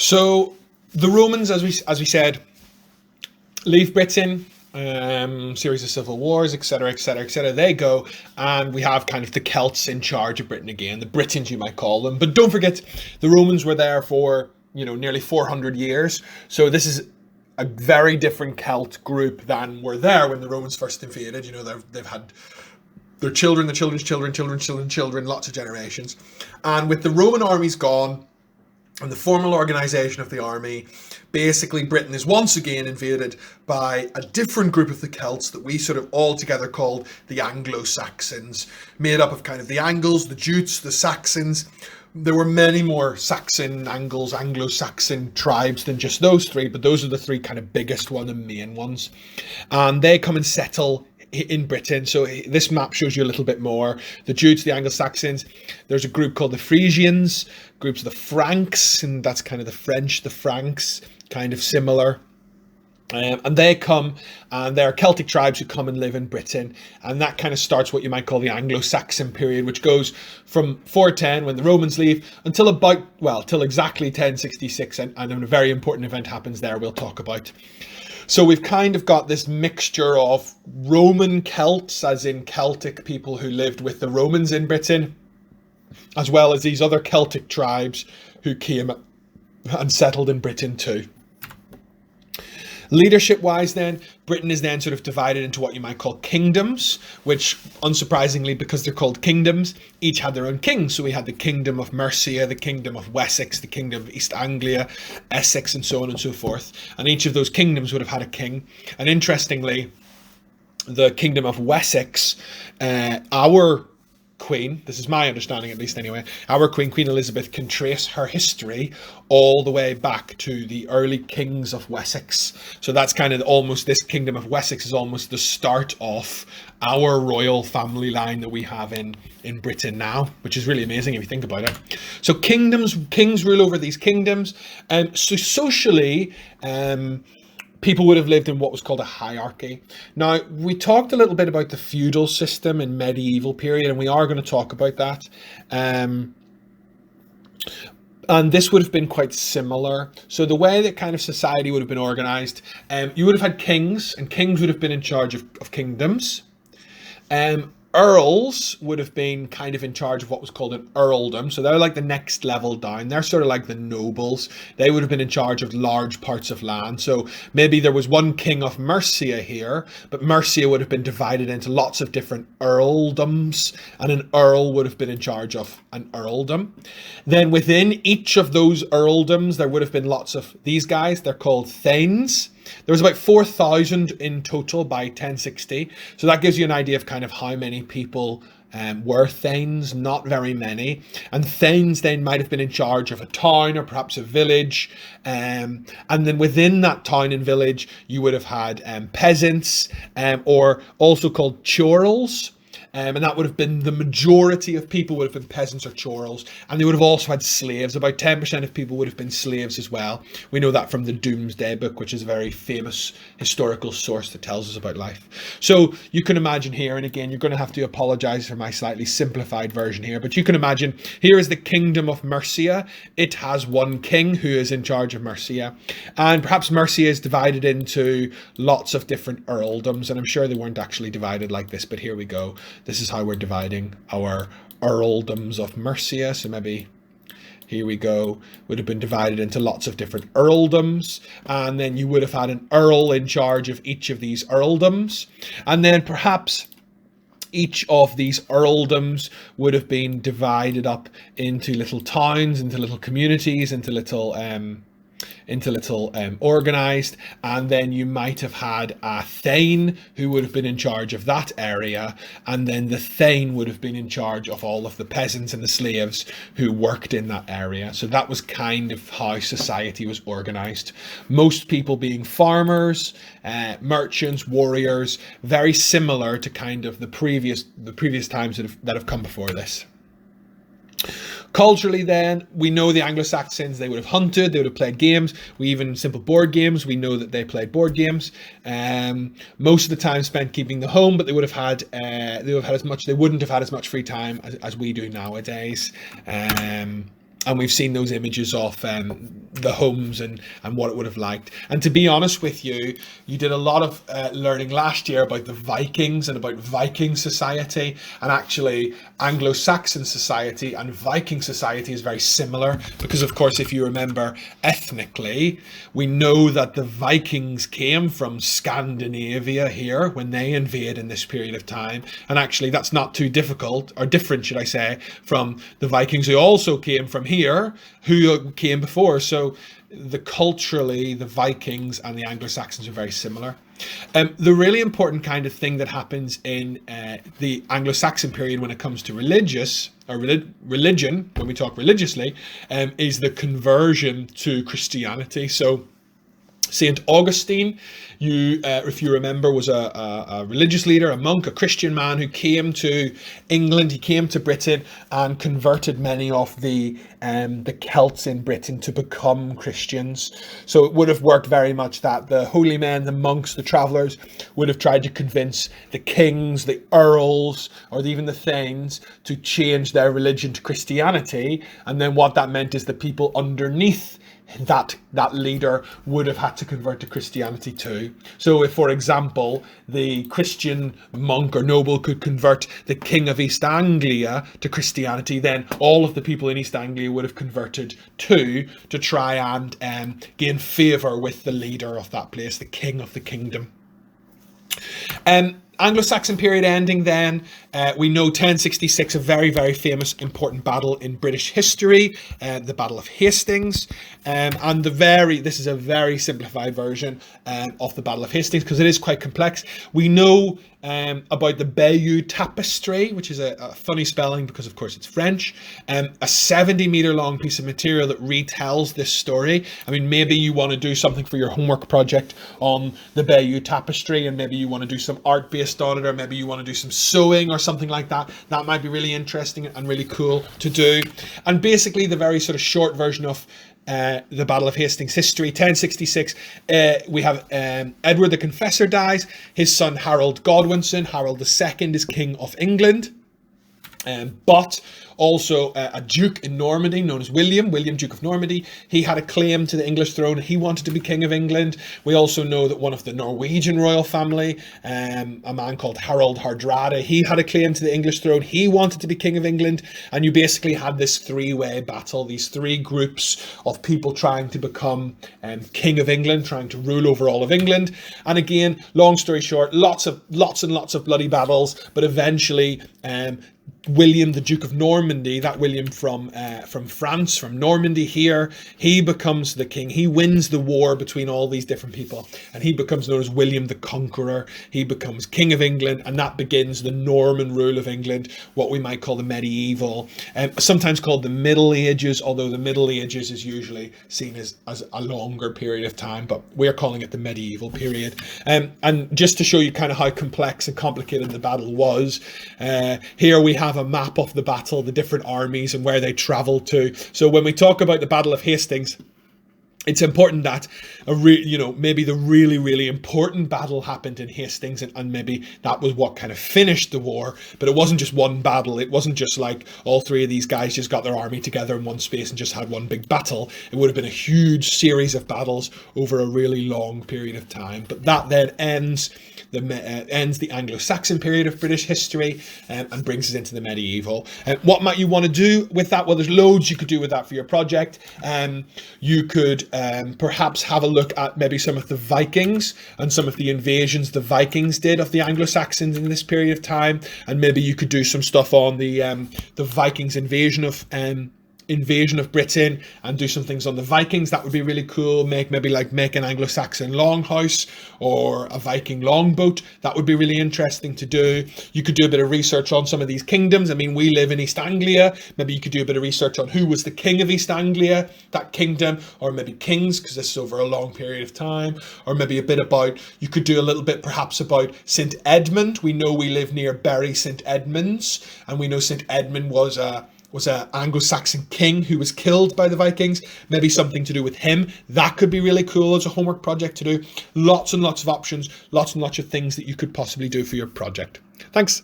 So the Romans, as we said, leave Britain, series of civil wars, etc., etc., etc. They go, and we have kind of the Celts in charge of Britain again, the Britons you might call them. But don't forget, the Romans were there for nearly 400 years. So this is a very different Celt group than were there when the Romans first invaded. They've had their children, the children's children, children's children, lots of generations. And with the Roman armies gone, and the formal organisation of the army, basically Britain is once again invaded by a different group of the Celts that we sort of all together called the Anglo-Saxons, made up of kind of the Angles, the Jutes, the Saxons. There were many more Saxon, Angles, Anglo-Saxon tribes than just those three, but those are the three kind of biggest ones and main ones. And they come and settle in Britain. So this map shows you a little bit more. The Jutes, the Anglo-Saxons. There's a group called the Phrygians, groups of the Franks, and that's kind of the French, the Franks, kind of similar. And they come, and they're Celtic tribes who come and live in Britain. And that kind of starts what you might call the Anglo-Saxon period, which goes from 410, when the Romans leave, until till exactly 1066. And a very important event happens there we'll talk about. So we've kind of got this mixture of Roman Celts, as in Celtic people who lived with the Romans in Britain, as well as these other Celtic tribes who came and settled in Britain too. Leadership-wise then, Britain is then sort of divided into what you might call kingdoms, which, unsurprisingly, because they're called kingdoms, each had their own king. So we had the Kingdom of Mercia, the Kingdom of Wessex, the Kingdom of East Anglia, Essex, and so on and so forth. And each of those kingdoms would have had a king. And interestingly, the Kingdom of Wessex, our Queen, this is my understanding at least anyway, our Queen Elizabeth, can trace her history all the way back to the early kings of Wessex. So that's kind of almost, this Kingdom of Wessex is almost the start of our royal family line that we have in Britain now, which is really amazing if you think about it. So kings rule over these kingdoms. So socially, people would have lived in what was called a hierarchy. Now, we talked a little bit about the feudal system in medieval period, and we are going to talk about that. And this would have been quite similar. So the way that kind of society would have been organized, you would have had kings, and kings would have been in charge of kingdoms. Earls would have been kind of in charge of what was called an earldom. So they're like the next level down. They're sort of like the nobles. They would have been in charge of large parts of land. So maybe there was one king of Mercia here, but Mercia would have been divided into lots of different earldoms, and an earl would have been in charge of an earldom. Then within each of those earldoms, there would have been lots of these guys. They're called thanes. There was about 4,000 in total by 1060. So that gives you an idea of kind of how many people were thanes, not very many. And thanes then might have been in charge of a town or perhaps a village. And then within that town and village, you would have had peasants, or also called churls. And that would have been the majority of people would have been peasants or churls, and they would have also had slaves. About 10% of people would have been slaves as well. We know that from the Domesday Book, which is a very famous historical source that tells us about life. So you can imagine here, and again, you're going to have to apologize for my slightly simplified version here, but you can imagine here is the Kingdom of Mercia. It has one king who is in charge of Mercia, and perhaps Mercia is divided into lots of different earldoms, and I'm sure they weren't actually divided like this, but here we go. This is how we're dividing our earldoms of Mercia. So maybe here we go, would have been divided into lots of different earldoms, and then you would have had an earl in charge of each of these earldoms, and then perhaps each of these earldoms would have been divided up into little towns, into little communities, into little organized, and then you might have had a thane who would have been in charge of that area, and then the thane would have been in charge of all of the peasants and the slaves who worked in that area. So that was kind of how society was organized. Most people being farmers, merchants, warriors, very similar to kind of the previous times that have come before this. Culturally then, we know the Anglo-Saxons, they would have hunted, they would have played games. Simple board games, we know that they played board games. Most of the time spent keeping the home, but they wouldn't have had as much free time as we do nowadays. And we've seen those images of the homes and what it would have liked. And to be honest with you, you did a lot of learning last year about the Vikings and about Viking society. And actually, Anglo-Saxon society and Viking society is very similar. Because, of course, if you remember ethnically, we know that the Vikings came from Scandinavia here when they invaded in this period of time. And actually, that's not too difficult, or different, should I say, from the Vikings who also came from here, who came before. So culturally, the Vikings and the Anglo-Saxons are very similar. The really important kind of thing that happens in the Anglo-Saxon period when it comes to religion, when we talk religiously, is the conversion to Christianity. So St. Augustine, if you remember, was a religious leader, a monk, a Christian man who came to England. He came to Britain and converted many of the Celts in Britain to become Christians. So it would have worked very much that the holy men, the monks, the travellers would have tried to convince the kings, the earls, or even the thanes to change their religion to Christianity. And then what that meant is the people underneath that leader would have had to convert to Christianity too. So if, for example, the Christian monk or noble could convert the king of East Anglia to Christianity, then all of the people in East Anglia would have converted too, to try and gain favour with the leader of that place, the king of the kingdom. Anglo-Saxon period ending then, we know 1066, a very, very famous, important battle in British history, the Battle of Hastings. And this is a very simplified version of the Battle of Hastings because it is quite complex. We know about the Belyeu Tapestry, which is a funny spelling because, of course, it's French. A 70-meter long piece of material that retells this story. I mean, maybe you want to do something for your homework project on the Belyeu Tapestry, and maybe you want to do some art based on it, or maybe you want to do some sewing or something like that. That might be really interesting and really cool to do. And basically, the very sort of short version of the Battle of Hastings history, 1066, we have Edward the Confessor dies. His son Harold Godwinson, Harold II, is King of England. But also a duke in Normandy known as William, Duke of Normandy. He had a claim to the English throne. He wanted to be King of England. We also know that one of the Norwegian royal family, a man called Harald Hardrada, he had a claim to the English throne. He wanted to be King of England. And you basically had this three-way battle, these three groups of people trying to become King of England, trying to rule over all of England. And again, long story short, lots and lots of bloody battles, but eventually William, the Duke of Normandy, that William from France, from Normandy here, he becomes the king. He wins the war between all these different people, and he becomes known as William the Conqueror. He becomes King of England, and that begins the Norman rule of England, what we might call the medieval, sometimes called the Middle Ages, although the Middle Ages is usually seen as a longer period of time, but we're calling it the medieval period. And just to show you kind of how complex and complicated the battle was, here we have a map of the battle, the different armies and where they traveled to. So when we talk about the Battle of Hastings, it's important that maybe the really, really important battle happened in Hastings, and maybe that was what kind of finished the war. But it wasn't just one battle. It wasn't just like all three of these guys just got their army together in one space and just had one big battle. It would have been a huge series of battles over a really long period of time. But that then ends the Anglo-Saxon period of British history and brings us into the medieval. What might you want to do with that? Well, there's loads you could do with that for your project. You could perhaps have a look at maybe some of the Vikings and some of the invasions the Vikings did of the Anglo-Saxons in this period of time, and maybe you could do some stuff on the Vikings invasion of Britain and do some things on the Vikings. That would be really cool. Make an Anglo-Saxon longhouse or a Viking longboat. That would be really interesting to do. You could do a bit of research on some of these kingdoms. I mean, we live in East Anglia. Maybe you could do a bit of research on who was the king of East Anglia, that kingdom, or maybe kings, because this is over a long period of time. Or maybe you could do a little bit perhaps about St. Edmund. We know we live near Bury St. Edmunds, and we know St. Edmund was an Anglo-Saxon king who was killed by the Vikings. Maybe something to do with him. That could be really cool as a homework project to do. Lots and lots of options, lots and lots of things that you could possibly do for your project. Thanks.